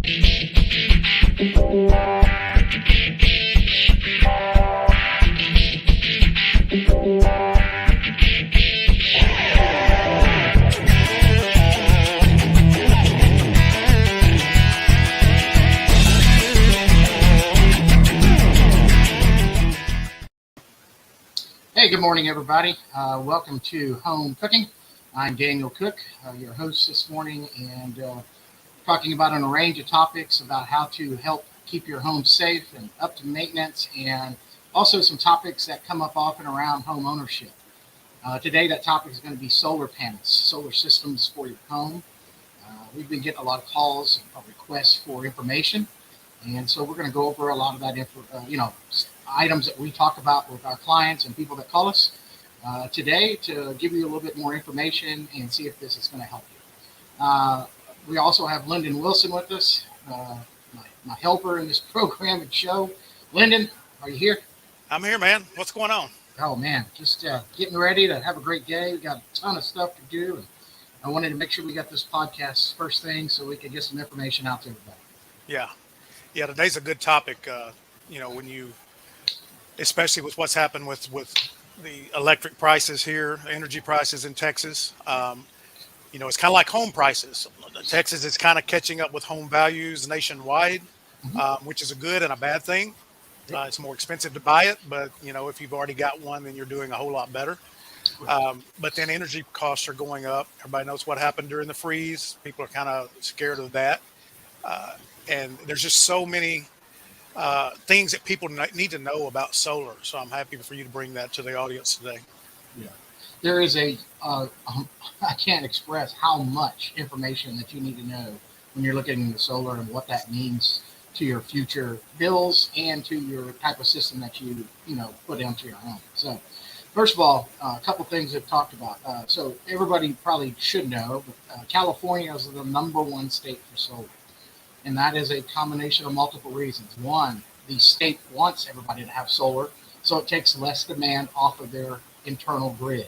Hey, good morning, everybody. Welcome to Home Cooking. I'm Daniel Cook, your host this morning, and talking about a range of topics about how to help keep your home safe and up to maintenance, and also some topics that come up often around home ownership. Today, that topic is going to be solar panels, solar systems for your home. We've been getting a lot of calls and requests for information, and so we're going to go over a lot of that items that we talk about with our clients and people that call us today to give you a little bit more information and see if this is going to help you. We also have Lyndon Wilson with us, my helper in this program and show. Lyndon, are you here? I'm here, man. What's going on? Oh, man, just getting ready to have a great day. We got a ton of stuff to do, and I wanted to make sure we got this podcast first thing so we could get some information out to everybody. Yeah, today's a good topic. When you, especially with what's happened with the electric prices here, energy prices in Texas. It's kind of like home prices. Texas is kind of catching up with home values nationwide, which is a good and a bad thing. It's more expensive to buy it, but if you've already got one, then you're doing a whole lot better. But then energy costs are going up. Everybody knows what happened during the freeze. People are kind of scared of that. And there's just so many things that people need to know about solar. So I'm happy for you to bring that to the audience today. Yeah, there is I can't express how much information that you need to know when you're looking into solar and what that means to your future bills and to your type of system that you put into your home. So first of all, a couple things I've talked about. So everybody probably should know, but California is the #1 state for solar. And that is a combination of multiple reasons. One, the state wants everybody to have solar, so it takes less demand off of their internal grid.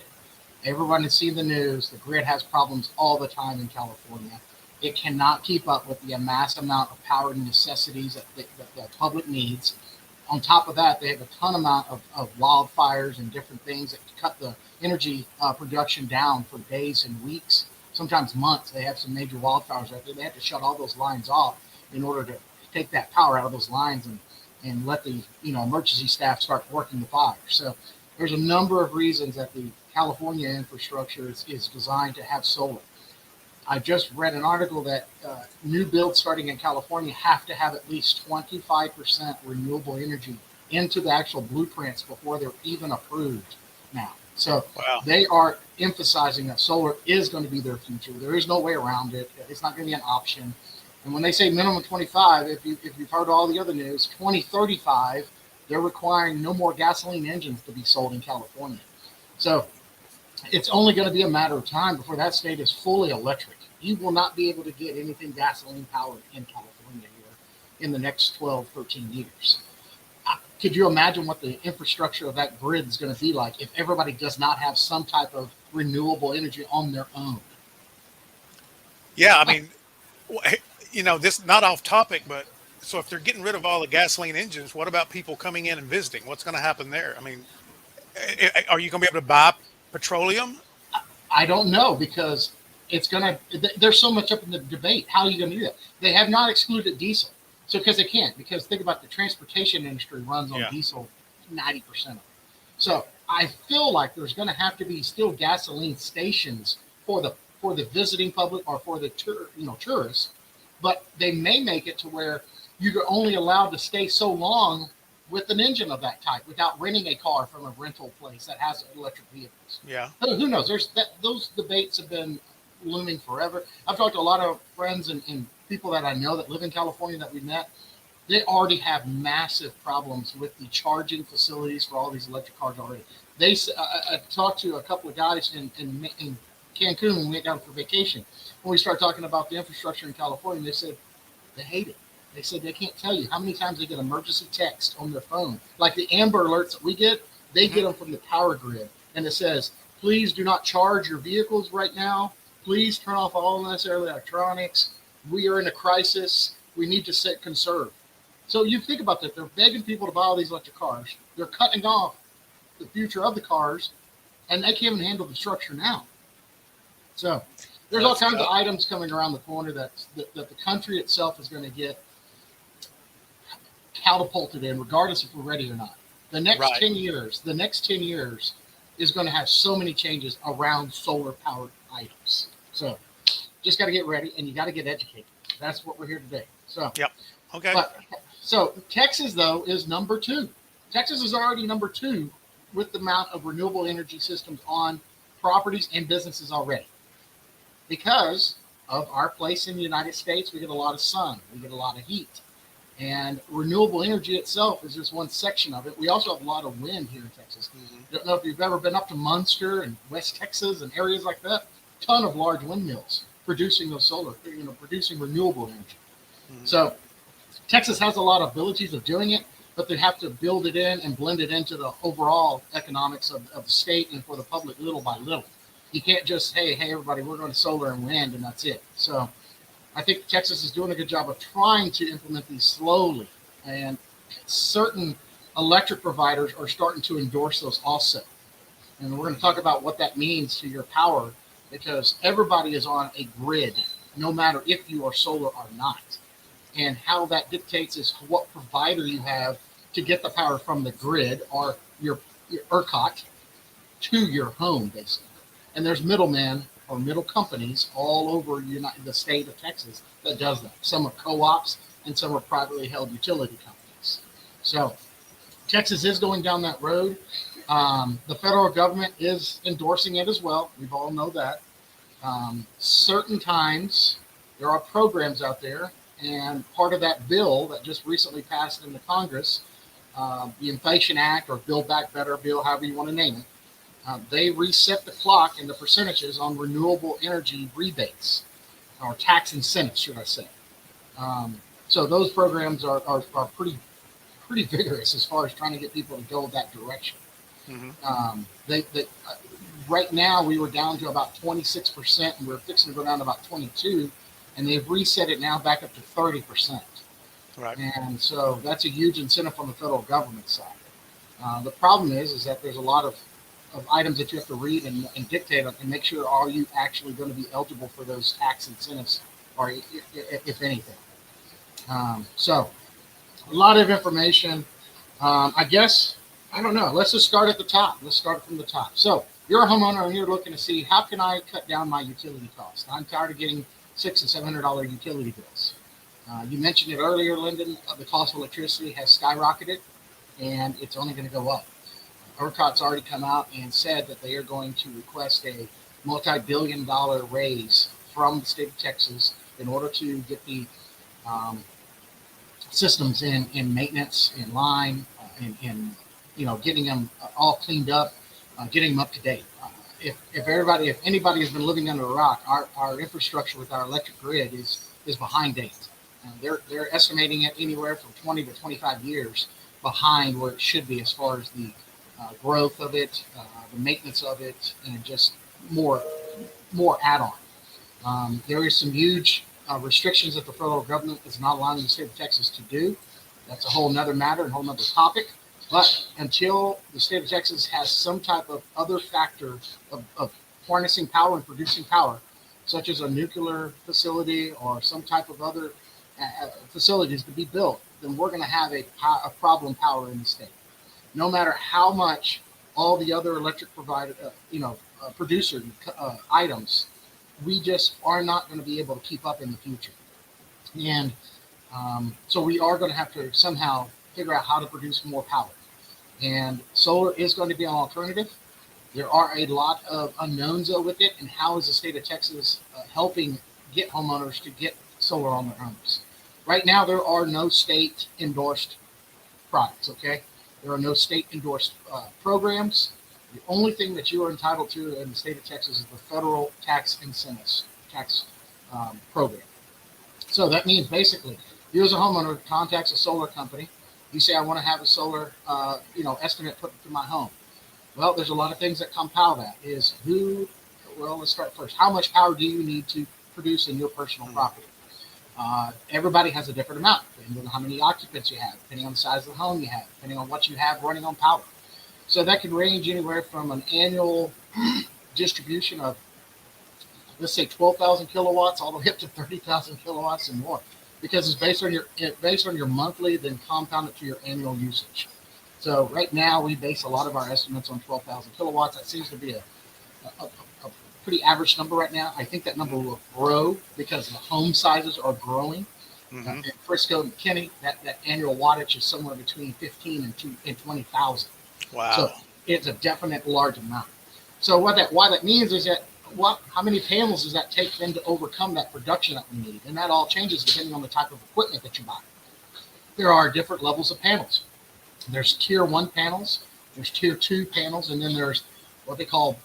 Everyone has seen the news. The grid has problems all the time in California. It cannot keep up with the mass amount of power necessities that the public needs. On top of that, they have a ton amount of wildfires and different things that cut the energy production down for days and weeks, sometimes months. They have some major wildfires out there. They have to shut all those lines off in order to take that power out of those lines and let the emergency staff start working the fire. So there's a number of reasons that the California infrastructure is designed to have solar. I just read an article that new builds starting in California have to have at least 25% renewable energy into the actual blueprints before they're even approved now. So They are emphasizing that solar is going to be their future. There is no way around it. It's not going to be an option. And when they say minimum 25, if you've heard all the other news, 2035, they're requiring no more gasoline engines to be sold in California. So it's only going to be a matter of time before that state is fully electric. You will not be able to get anything gasoline powered in California here in the next 12, 13 years. Could you imagine what the infrastructure of that grid is going to be like if everybody does not have some type of renewable energy on their own? Yeah, I mean, this not off topic, but so if they're getting rid of all the gasoline engines, what about people coming in and visiting? What's going to happen there? I mean, are you going to be able to buy petroleum? I don't know, because there's so much up in the debate. How are you going to do that? They have not excluded diesel. So because they can't, because think about the transportation industry runs on diesel 90% of it. So I feel like there's going to have to be still gasoline stations for the visiting public or for the tourists, but they may make it to where you're only allowed to stay so long with an engine of that type without renting a car from a rental place that has electric vehicles. Yeah. Who knows? Those debates have been looming forever. I've talked to a lot of friends and people that I know that live in California that we met. They already have massive problems with the charging facilities for all these electric cars already. I talked to a couple of guys in Cancun when we went down for vacation. When we started talking about the infrastructure in California, they said they hate it. They said they can't tell you how many times they get emergency text on their phone. Like the Amber Alerts that we get, they get them from the power grid. And it says, please do not charge your vehicles right now. Please turn off all unnecessary electronics. We are in a crisis. We need to conserve. So you think about that. They're begging people to buy all these electric cars. They're cutting off the future of the cars, and they can't even handle the structure now. So there's all That's kinds of tough. items coming around the corner that the country itself is going to get catapulted in, regardless if we're ready or not. Right. The next 10 years is going to have so many changes around solar powered items. So just got to get ready and you got to get educated. That's what we're here today. So, Yep. Okay. but so Texas though is number two. Texas is already number two with the amount of renewable energy systems on properties and businesses already because of our place in the United States. We get a lot of sun, we get a lot of heat, and renewable energy itself is just one section of it. We also have a lot of wind here in Texas. Hmm. I don't know if you've ever been up to Munster and West Texas and areas like that. Ton of large windmills producing those solar, producing renewable energy. Hmm. So Texas has a lot of abilities of doing it, but they have to build it in and blend it into the overall economics of the state and for the public little by little. You can't just, hey, everybody, we're going to solar and wind, and that's it. So I think Texas is doing a good job of trying to implement these slowly, and certain electric providers are starting to endorse those also. And we're going to talk about what that means to your power because everybody is on a grid, no matter if you are solar or not. And how that dictates is what provider you have to get the power from the grid or your ERCOT to your home, basically. And there's middlemen or middle companies all over the state of Texas that does that. Some are co-ops and some are privately held utility companies. So Texas is going down that road. The federal government is endorsing it as well. We all know that. Certain times there are programs out there, and part of that bill that just recently passed in the Congress, the Inflation Act or Build Back Better bill, however you want to name it, they reset the clock and the percentages on renewable energy rebates or tax incentives, should I say. So those programs are pretty vigorous as far as trying to get people to go that direction. Hmm. Right now we were down to about 26%, and we're fixing to go down to about 22, and they've reset it now back up to 30%. Right. And so that's a huge incentive from the federal government side. The problem is that there's a lot of items that you have to read and dictate on and make sure are you actually going to be eligible for those tax incentives, or if anything. So a lot of information. I guess, I don't know. Let's just start at the top. Let's start from the top. So you're a homeowner and you're looking to see how can I cut down my utility costs. I'm tired of getting $600 and $700 utility bills. You mentioned it earlier, Lyndon. The cost of electricity has skyrocketed, and it's only going to go up. ERCOT's already come out and said that they are going to request a multi-billion-dollar raise from the state of Texas in order to get the systems in maintenance, in line, in getting them all cleaned up, getting them up to date. If anybody has been living under a rock, our infrastructure with our electric grid is behind date. They're estimating it anywhere from 20 to 25 years behind where it should be as far as the growth of it, the maintenance of it, and just more add-on. There is some huge restrictions that the federal government is not allowing the state of Texas to do. That's a whole nother matter and a whole nother topic. But until the state of Texas has some type of other factor of harnessing power and producing power, such as a nuclear facility or some type of other facilities to be built, then we're going to have a problem power in the state. No matter how much all the other electric provider, producer items, we just are not going to be able to keep up in the future. And so we are going to have to somehow figure out how to produce more power. And solar is going to be an alternative. There are a lot of unknowns with it, and how is the state of Texas helping get homeowners to get solar on their homes? Right now, there are no state endorsed products, okay? There are no state endorsed programs. The only thing that you are entitled to in the state of Texas is the federal tax incentives tax program. So that means basically, you as a homeowner contacts a solar company. You say, I want to have a solar, estimate put to my home. Well, there's a lot of things that compile that. Let's start first. How much power do you need to produce in your personal property? Everybody has a different amount, depending on how many occupants you have, depending on the size of the home you have, depending on what you have running on power. So that could range anywhere from an annual distribution of, let's say, 12,000 kilowatts all the way up to 30,000 kilowatts and more, because it's based on your monthly, then compounded to your annual usage. So right now we base a lot of our estimates on 12,000 kilowatts. That seems to be a pretty average number right now. I think that number will grow because the home sizes are growing. In Frisco and McKinney, that annual wattage is somewhere between 15 and 20,000. Wow. So it's a definite large amount. So why that means is that how many panels does that take then to overcome that production that we need? And that all changes depending on the type of equipment that you buy. There are different levels of panels. There's tier 1 panels, there's tier 2 panels, and then there's what they call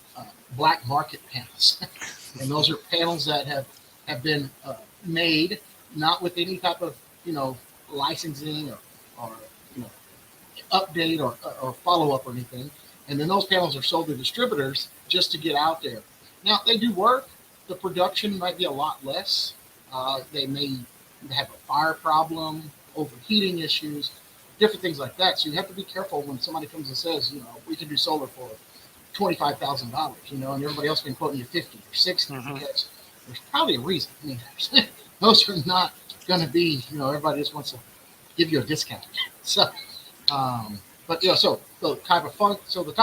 black market panels. And those are panels that have been made not with any type of licensing or update or follow up or anything. And then those panels are sold to distributors just to get out there. Now they do work. The production might be a lot less. They may have a fire problem, overheating issues, different things like that. So you have to be careful when somebody comes and says, we can do solar for $25,000, and everybody else been quoting you 50 or 60 because there's probably a reason. I mean, most are not going to be, everybody just wants to give you a discount. So, so the type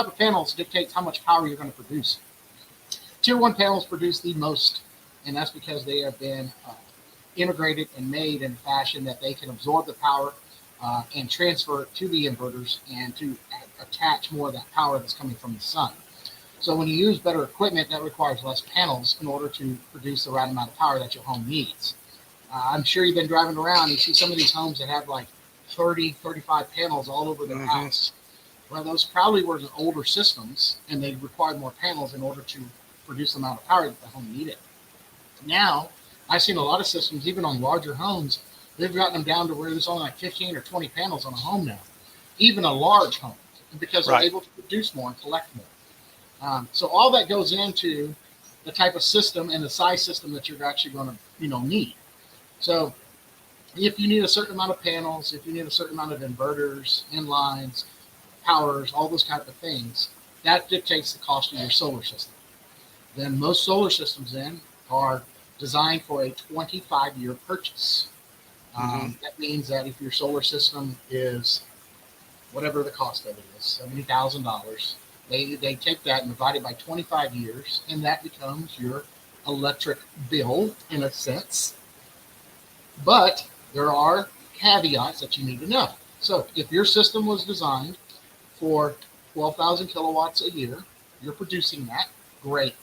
of panels dictates how much power you're going to produce. Tier 1 panels produce the most, and that's because they have been integrated and made in a fashion that they can absorb the power and transfer it to the inverters and to attach more of that power that's coming from the sun. So when you use better equipment, that requires less panels in order to produce the right amount of power that your home needs. I'm sure you've been driving around, you see some of these homes that have like 30, 35 panels all over their house. Well, those probably were the older systems, and they required more panels in order to produce the amount of power that the home needed. Now, I've seen a lot of systems, even on larger homes, they've gotten them down to where there's only like 15 or 20 panels on a home now, even a large home, because they're able to produce more and collect more. So all that goes into the type of system and the size system that you're actually going to need. So if you need a certain amount of panels, if you need a certain amount of inverters, inlines, powers, all those type of things, that dictates the cost of your solar system. Then most solar systems then are designed for a 25-year purchase. That means that if your solar system is whatever the cost of it is, $70,000, they take that and divide it by 25 years, and that becomes your electric bill in a sense. But there are caveats that you need to know. So if your system was designed for 12,000 kilowatts a year, you're producing that, great.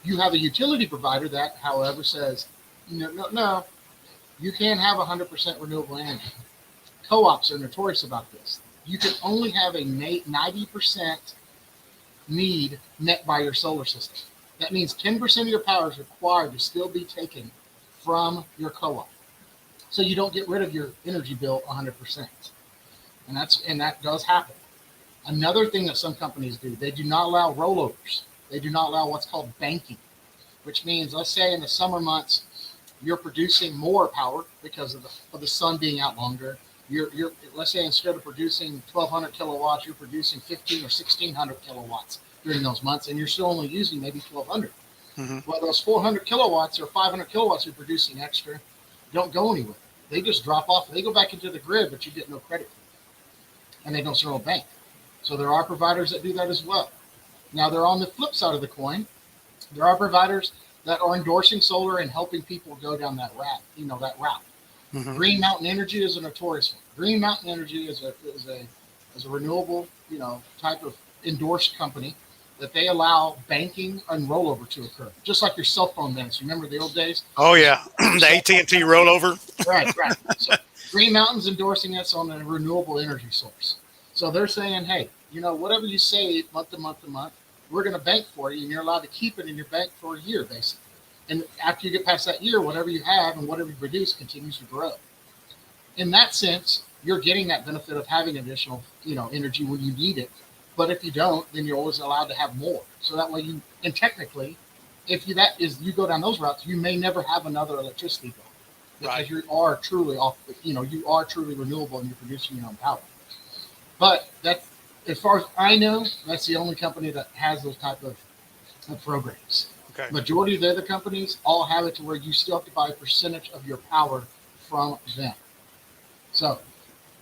You have a utility provider that, however, says, no, you can't have 100% renewable energy. Co-ops are notorious about this. You can only have a 90% need met by your solar system. That means 10% of your power is required to still be taken from your co-op. So you don't get rid of your energy bill 100%. And that does happen. Another thing that some companies do, they do not allow rollovers. They do not allow what's called banking, which means, let's say in the summer months, you're producing more power because of the sun being out longer. You're let's say instead of producing 1,200 kilowatts, you're producing 1,500 or 1,600 kilowatts during those months, and you're still only using maybe 1,200. Well, those 400 kilowatts or 500 kilowatts you're producing extra don't go anywhere. They just drop off. They go back into the grid, but you get no credit for them, and they don't serve a bank. So there are providers that do that as well. Now, they're on the flip side of the coin. There are providers that are endorsing solar and helping people go down that route. Green Mountain Energy is a notorious one. Green Mountain Energy is a renewable, type of endorsed company that they allow banking and rollover to occur, just like your cell phone minutes. Remember the old days? Oh yeah, the AT&T rollover. Right. So Green Mountain's endorsing us on a renewable energy source. So they're saying, hey, whatever you save month to month to month, we're going to bank for you, and you're allowed to keep it in your bank for a year, basically. And after you get past that year, whatever you have and whatever you produce continues to grow. In that sense, you're getting that benefit of having additional, energy when you need it. But if you don't, then you're always allowed to have more. So that way and technically, if you go down those routes, you may never have another electricity bill. because you are truly off. You are truly renewable and you're producing your own power. But that, as far as I know, that's the only company that has those type of programs. Okay. Majority of the other companies all have it to where you still have to buy a percentage of your power from them. So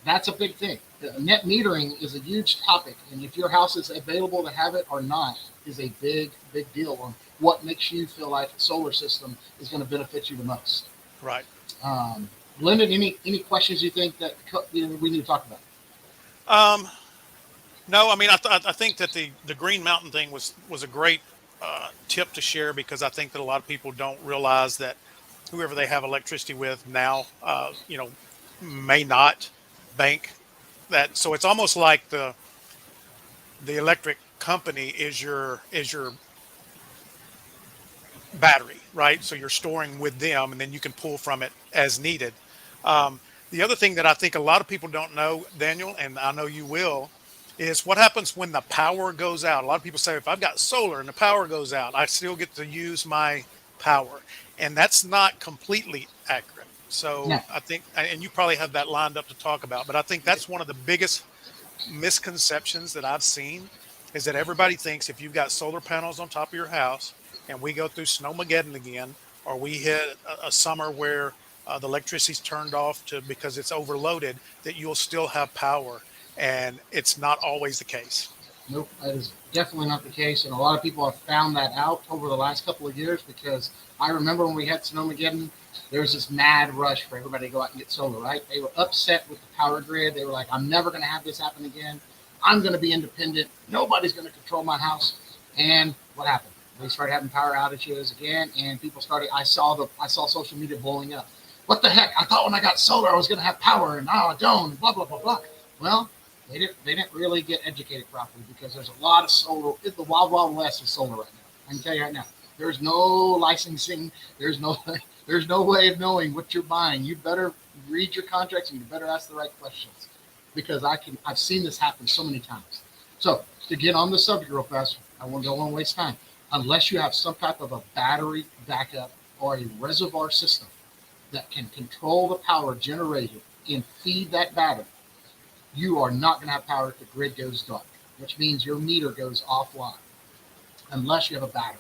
that's a big thing. Net metering is a huge topic, and if your house is available to have it or not is a big, big deal on what makes you feel like a solar system is going to benefit you the most. Right. Lyndon, any questions you think that we need to talk about? Um, no, I mean, I think that the Green Mountain thing was a great tip to share, because I think that a lot of people don't realize that whoever they have electricity with now, may not bank that. So it's almost like the electric company is your battery, right? So you're storing with them, and then you can pull from it as needed. Um, the other thing that I think a lot of people don't know, Daniel, and I know you will, is what happens when the power goes out. A lot of people say, if I've got solar and the power goes out, I still get to use my power. And that's not completely accurate. No. So I think, and you probably have that lined up to talk about, but I think that's one of the biggest misconceptions that I've seen, is that everybody thinks if you've got solar panels on top of your house and we go through Snowmageddon again, or we hit a summer where the electricity's turned off because it's overloaded, that you'll still have power. And it's not always the case. Nope, that is definitely not the case, and a lot of people have found that out over the last couple of years, because I remember when we had Snowmageddon, there was this mad rush for everybody to go out and get solar, right? They were upset with the power grid. They were like, I'm never going to have this happen again. I'm going to be independent. Nobody's going to control my house. And what happened? They started having power outages again, and people started. I saw social media blowing up. What the heck? I thought when I got solar, I was going to have power, and now I don't. And blah blah blah blah. Well, they didn't really get educated properly, because there's a lot of solar. It's the wild west of solar right now. I can tell you right now. There's no licensing. There's no way of knowing what you're buying. You better read your contracts, and you better ask the right questions, because I've seen this happen so many times. So to get on the subject real fast, I don't want to waste time. Unless you have some type of a battery backup or a reservoir system that can control the power generated and feed that battery, you are not going to have power if the grid goes dark, which means your meter goes offline unless you have a battery.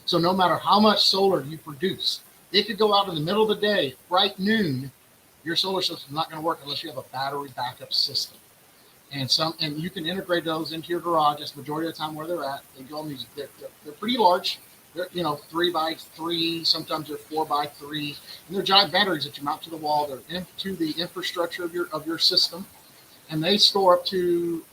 So no matter how much solar you produce, it could go out in the middle of the day, right noon, your solar system is not going to work unless you have a battery backup system. And you can integrate those into your garage. That's the majority of the time where they're at. They go on these. They're pretty large. They're 3x3. Sometimes they're 4x3, and they're giant batteries that you mount to the wall. They're into the infrastructure of your system, and they store up to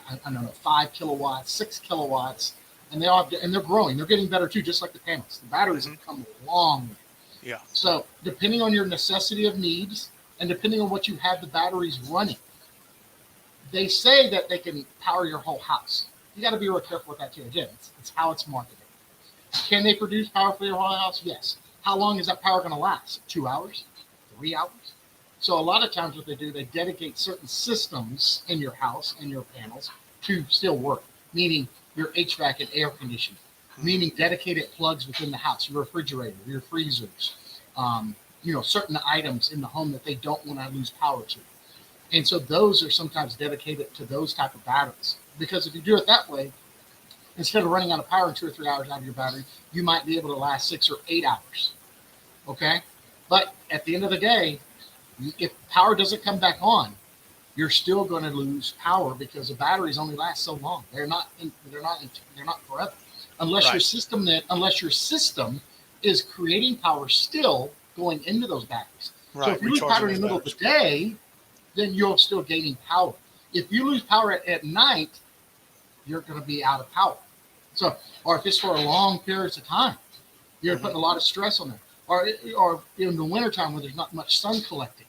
I don't know, 5 kilowatts, 6 kilowatts, and they're growing. They're getting better too, just like the panels. The batteries have come a long way. Yeah. So depending on your necessity of needs and depending on what you have the batteries running, they say that they can power your whole house. You got to be real careful with that too. Again, it's how it's marketed. Can they produce power for your whole house? Yes. How long is that power going to last? 2 hours? 3 hours? So a lot of times what they do, they dedicate certain systems in your house and your panels to still work, meaning your HVAC and air conditioning, meaning dedicated plugs within the house, your refrigerator, your freezers, certain items in the home that they don't want to lose power to. And so those are sometimes dedicated to those type of batteries. Because if you do it that way, instead of running out of power in 2 or 3 hours out of your battery, you might be able to last 6 or 8 hours. Okay? But at the end of the day, if power doesn't come back on, you're still going to lose power, because the batteries only last so long. They're not forever. Unless your system is creating power still going into those batteries. Right. So if you lose power in the middle of the day, then you're still gaining power. If you lose power at night, you're going to be out of power. So, or if it's for a long periods of time, you're putting a lot of stress on there. Or in the wintertime when there's not much sun collecting.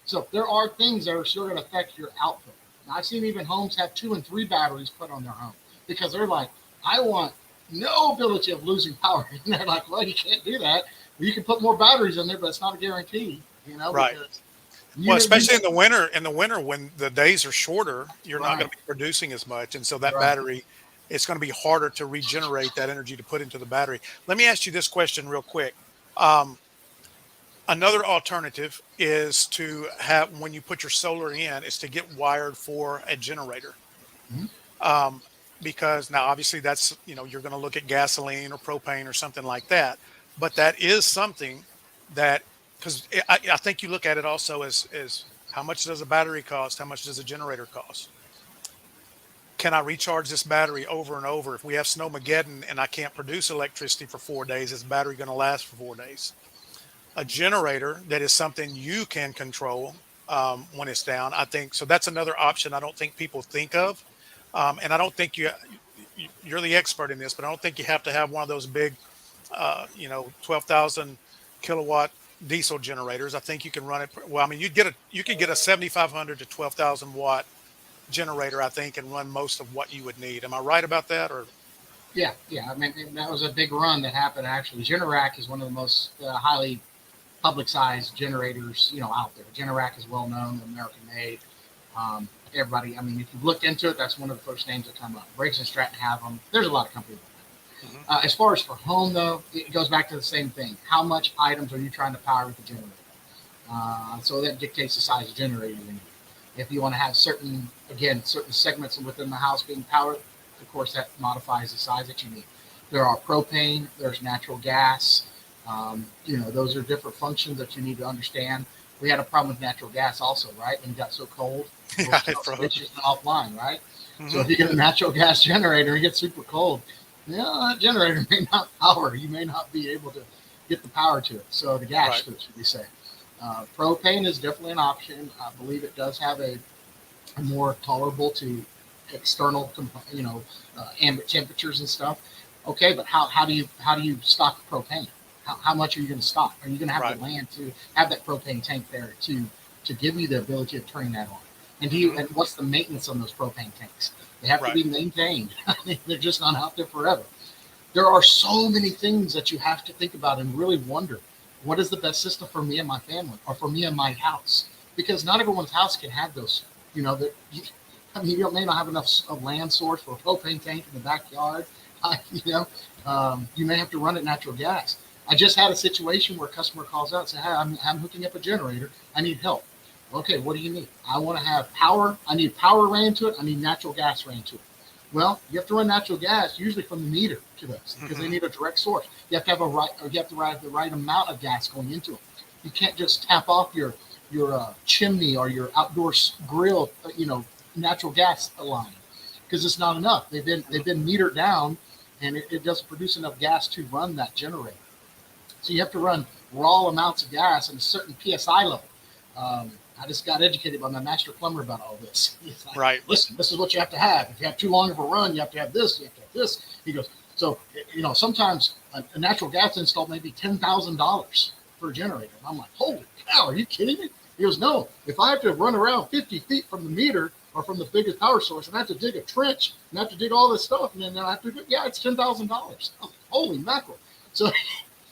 So there are things that are still going to affect your output. Now, I've seen even homes have 2 and 3 batteries put on their home, because they're like, I want no ability of losing power. And they're like, well, you can't do that. You can put more batteries in there, but it's not a guarantee, Right. Well, especially in the winter when the days are shorter, you're not going to be producing as much. And so that battery, it's going to be harder to regenerate that energy to put into the battery. Let me ask you this question real quick. Another alternative is to have, when you put your solar in, is to get wired for a generator. Mhm. Um, because now obviously that's, you're going to look at gasoline or propane or something like that. But that is something that, because I think you look at it also as how much does a battery cost? How much does a generator cost? Can I recharge this battery over and over? If we have snowmageddon and I can't produce electricity for 4 days, is the battery going to last for 4 days? A generator that is something you can control when it's down. I think so. That's another option I don't think people think of, and I don't think you're the expert in this, but I don't think you have to have one of those big, 12,000 kilowatt diesel generators. I think you can run it. Well, I mean, you could get a 7,500 to 12,000 watt generator, I think, and run most of what you would need. Am I right about that? Or Yeah, yeah. I mean, that was a big run that happened. Actually, Generac is one of the most highly publicized generators, out there. Generac is well known, American made. Everybody, I mean, if you've looked into it, that's one of the first names that come up. Briggs and Stratton have them. There's a lot of companies. Mhm. As far as for home, though, it goes back to the same thing. How much items are you trying to power with the generator? So that dictates the size of generator you need. If you want to have certain segments within the house being powered, of course, that modifies the size that you need. There are propane, there's natural gas. Those are different functions that you need to understand. We had a problem with natural gas also, right? When it got so cold, Yeah, those it froze. switches went offline, right? So Mhm. if you get a natural gas generator and it gets super cold, that generator may not power. You may not be able to get the power to it. So the gas Right. switch, should we say. Propane is definitely an option. I believe it does have a more tolerable to external, ambient temperatures and stuff. Okay, but how do you stock propane? How much are you going to stock? Are you going to have Right. the land to have that propane tank there to give you the ability of turning that on? And Mhm. what's the maintenance on those propane tanks? They have to Right. be maintained. They're just not out there forever. There are so many things that you have to think about and really wonder what is the best system for me and my family or for me and my house, because not everyone's house can have those. That I mean, you may not have enough of land source for a propane tank in the backyard. You may have to run it natural gas. I just had a situation where a customer calls out and says, "Hey, I'm hooking up a generator. I need help." Okay, what do you need? I want to have power. I need power ran to it. I need natural gas ran to it. Well, you have to run natural gas usually from the meter to this because they Mhm. need a direct source. You have to have the right amount of gas going into it. You can't just tap off your chimney or your outdoor grill, natural gas line, because it's not enough. They've been metered down, and it doesn't produce enough gas to run that generator. So you have to run raw amounts of gas at a certain psi level. I just got educated by my master plumber about all this. He's like, Right. listen, this is what you have to have. If you have too long of a run, you have to have this. You have to have this. He goes, so sometimes a natural gas install may be $10,000 for a generator. And I'm like, holy cow, are you kidding me? He goes, no. If I have to run around 50 feet from the meter or from the biggest power source, and I have to dig a trench and I have to dig all this stuff, and then I have to do, yeah, it's $10,000. Holy mackerel! So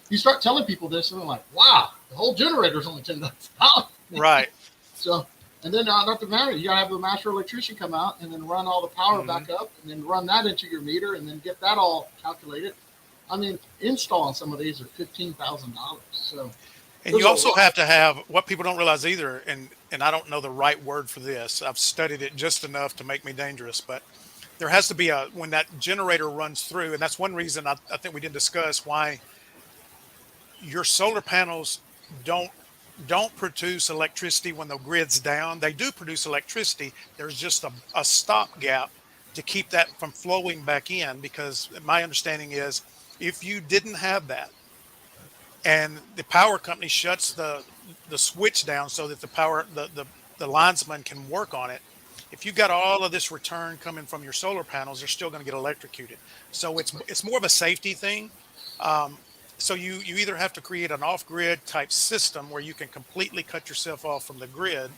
you start telling people this, and they're like, "Wow, the whole generator is only $10,000." Right. So, and then not to matter, you gotta have the master electrician come out and then run all the power Mhm. back up, and then run that into your meter, and then get that all calculated. I mean, installing some of these are $15,000. So And there's you a also lot. have to have what people don't realize either, and I don't know the right word for this. I've studied it just enough to make me dangerous, but there has to be a when that generator runs through, and that's one reason I think we didn't discuss why your solar panels don't don't produce electricity when the grid's down. They do produce electricity. There's just a stopgap to keep that from flowing back in, because my understanding is if you didn't have that and the power company shuts the switch down so that the linesman can work on it, if you got all of this return coming from your solar panels, they're still going to get electrocuted. So it's more of a safety thing. um, so you either have to create an off-grid type system where you can completely cut yourself off from the grid,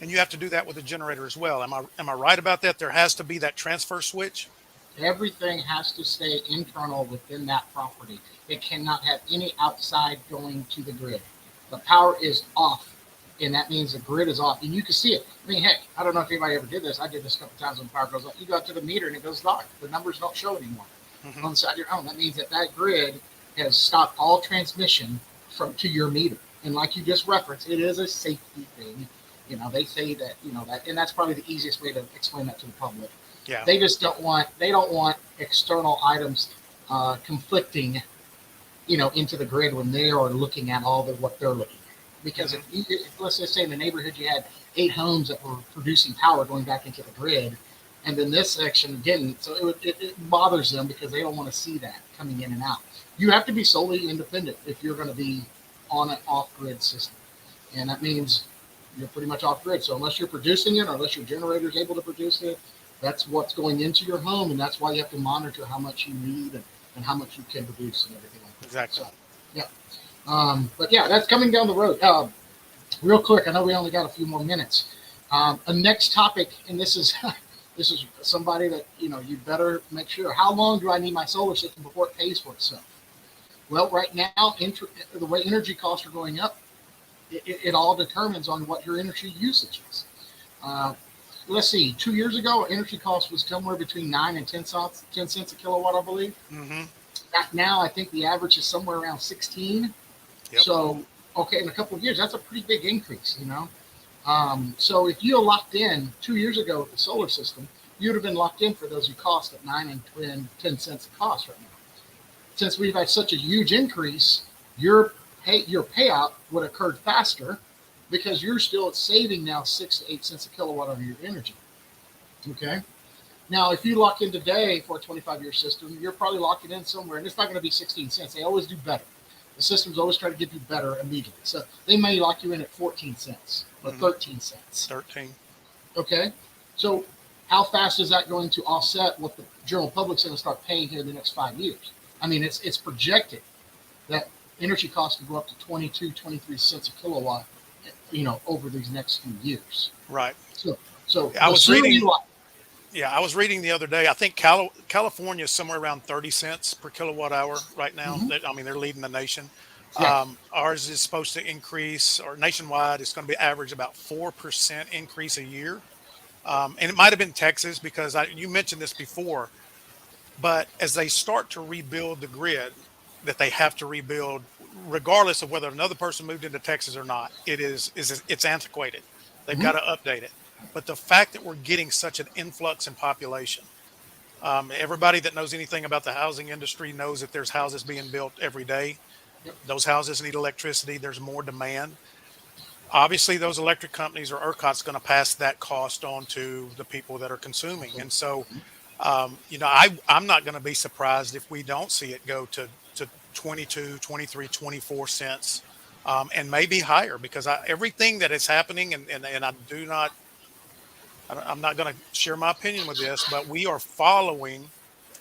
and you have to do that with a generator as well. Am I right about that? There has to be that transfer switch. Everything has to stay internal within that property. It cannot have any outside going to the grid. The power is off, and that means the grid is off. And you can see it. I mean, heck, I don't know if anybody ever did this. I did this a couple times when the power goes off. You go out to the meter and it goes dark. The numbers don't show anymore Hmm. on the side of your home. That means that grid has stopped all transmission from to your meter. And like you just referenced, it is a safety thing. They say that, that, and that's probably the easiest way to explain that to the public. Yeah. They don't want external items conflicting, into the grid when they are looking at what they're looking at. Because if let's just say in the neighborhood you had 8 homes that were producing power going back into the grid, and then this section didn't, so it bothers them because they don't want to see that coming in and out. You have to be solely independent if you're going to be on an off-grid system, and that means you're pretty much off-grid. So unless you're producing it, or unless your generator is able to produce it, that's what's going into your home, and that's why you have to monitor how much you need and how much you can produce and everything like that. Exactly. So, yeah. But yeah, that's coming down the road. Real quick, I know we only got a few more minutes. A next topic, and this is this is somebody that you better make sure. How long do I need my solar system before it pays for itself? Well, right now, the way energy costs are going up, it all determines on what your energy usage is. Let's see. 2 years ago, energy cost was somewhere between 9 and 10 cents a kilowatt, I believe. Mm-hmm. Now, I think the average is somewhere around 16. Yep. So, okay, in a couple of years, that's a pretty big increase, So if you locked in 2 years ago with the solar system, you'd have been locked in for those who cost at 9 and 10 cents a cost right now. Since we've had such a huge increase, your payout would have occurred faster because you're still saving now 6 to 8 cents a kilowatt on your energy. Okay. Now, if you lock in today for a 25-year system, you're probably locking in somewhere, and it's not going to be 16 cents. They always do better. The systems always try to give you better immediately. So they may lock you in at 14 cents or 13 cents. 13. Okay. So how fast is that going to offset what the general public's going to start paying here in the next 5 years? I mean, it's projected that energy costs will go up to 22, 23 cents a kilowatt, over these next few years. Right. So I was reading. I was reading the other day. I think California is somewhere around 30 cents per kilowatt hour right now. Mm-hmm. They're leading the nation. Yeah. Ours is supposed to increase, or nationwide, it's going to be average about 4% increase a year. And it might have been Texas because you mentioned this before. But as they start to rebuild the grid that they have to rebuild, regardless of whether another person moved into Texas or not, it's antiquated. They've got to update it. But the fact that we're getting such an influx in population, everybody that knows anything about the housing industry knows that there's houses being built every day. Yep. Those houses need electricity. There's more demand. Obviously, those electric companies or ERCOT's going to pass that cost on to the people that are consuming. And so, I'm not going to be surprised if we don't see it go to 22, 23, 24 cents, and maybe higher, because everything that is happening, and I'm not going to share my opinion with this, but we are following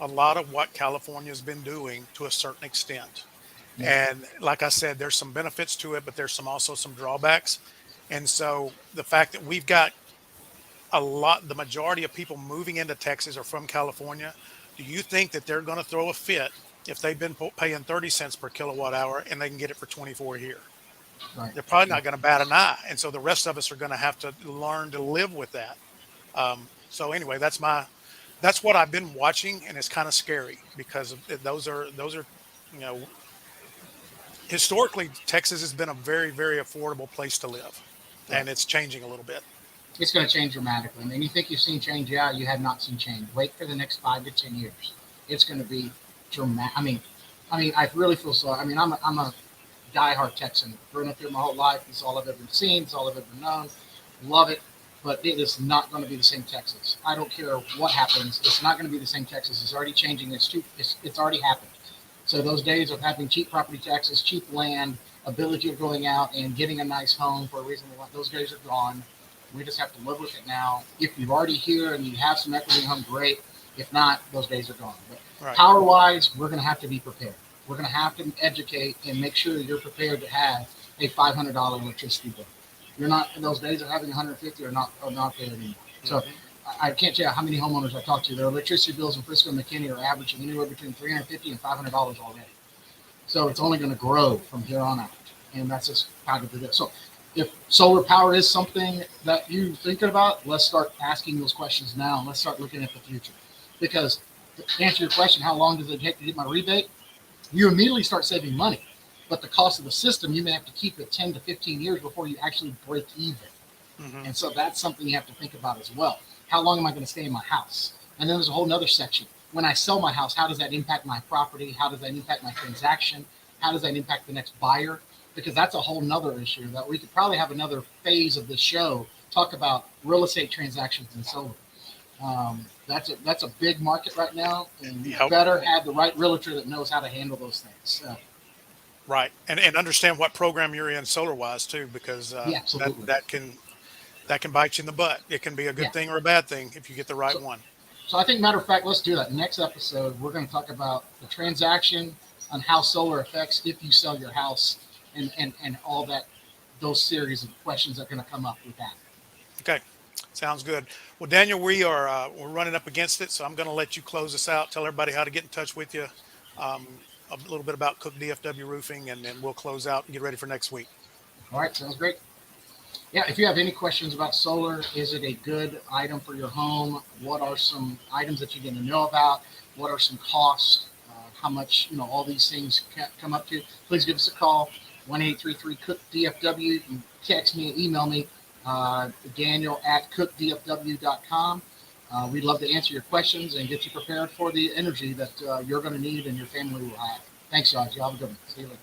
a lot of what California has been doing to a certain extent. Yeah. And like I said, there's some benefits to it, but there's also some drawbacks. And so the fact that we've got the majority of people moving into Texas are from California, do you think that they're going to throw a fit if they've been paying 30 cents per kilowatt hour and they can get it for 24 here? Right. They're probably not going to bat an eye. And so the rest of us are going to have to learn to live with that. So anyway, that's what I've been watching, and it's kind of scary because those are, historically, Texas has been a very, very affordable place to live, and it's changing a little bit. It's going to change dramatically. I mean, you think you've seen change? Yeah, you have not seen change. Wait for the next 5 to 10 years. It's going to be dramatic. I mean, I really feel sorry. I mean, I'm a diehard Texan. Grown up here my whole life. It's all I've ever seen. It's all I've ever known. Love it. But it is not going to be the same Texas. I don't care what happens. It's not going to be the same Texas. It's already changing. It's already happened. So those days of having cheap property taxes, cheap land, ability of going out and getting a nice home for a reasonable amount, those days are gone. We just have to live with it now. If you're already here and you have some equity in home, great. If not, those days are gone. But power-wise, we're going to have to be prepared. We're going to have to educate and make sure that you're prepared to have a $500 electricity bill. You're not, in those days of having 150 are not there anymore. So I can't tell you how many homeowners I talk to. Their electricity bills in Frisco and McKinney are averaging anywhere between $350 and $500 already. So it's only going to grow from here on out. And that's just part of it. So if solar power is something that you're thinking about, let's start asking those questions now. Let's start looking at the future. Because to answer your question, how long does it take to get my rebate? You immediately start saving money. but the cost of the system, you may have to keep it 10 to 15 years before you actually break even. And so that's something you have to think about as well. How long am I going to stay in my house? And then there's a whole nother section. When I sell my house, how does that impact my property? How does that impact my transaction? How does that impact the next buyer? Because that's a whole nother issue that we could probably have another phase of the show, talk about real estate transactions and solar. That's a big market right now, and you better have the right realtor that knows how to handle those things. So. Right. And understand what program you're in solar wise too, because that can bite you in the butt. It can be a good thing or a bad thing if you get the right one. So I think, matter of fact, let's do that. Next episode, we're going to talk about the transaction on how solar affects if you sell your house and all that, those series of questions that are going to come up with that. Okay. Sounds good. Well, Daniel, we're running up against it, so I'm going to let you close us out. Tell everybody how to get in touch with you, a little bit about Cook DFW Roofing, and then we'll close out and get ready for next week. All right. Sounds great. Yeah, if you have any questions about solar, is it a good item for your home? What are some items that you're going to know about? What are some costs? How much, all these things come up to? Please give us a call, 1-833-COOK-DFW. You can text me, email me, Daniel@cookdfw.com. We'd love to answer your questions and get you prepared for the energy that you're going to need and your family will have. Thanks, guys. You have a good one. See you later.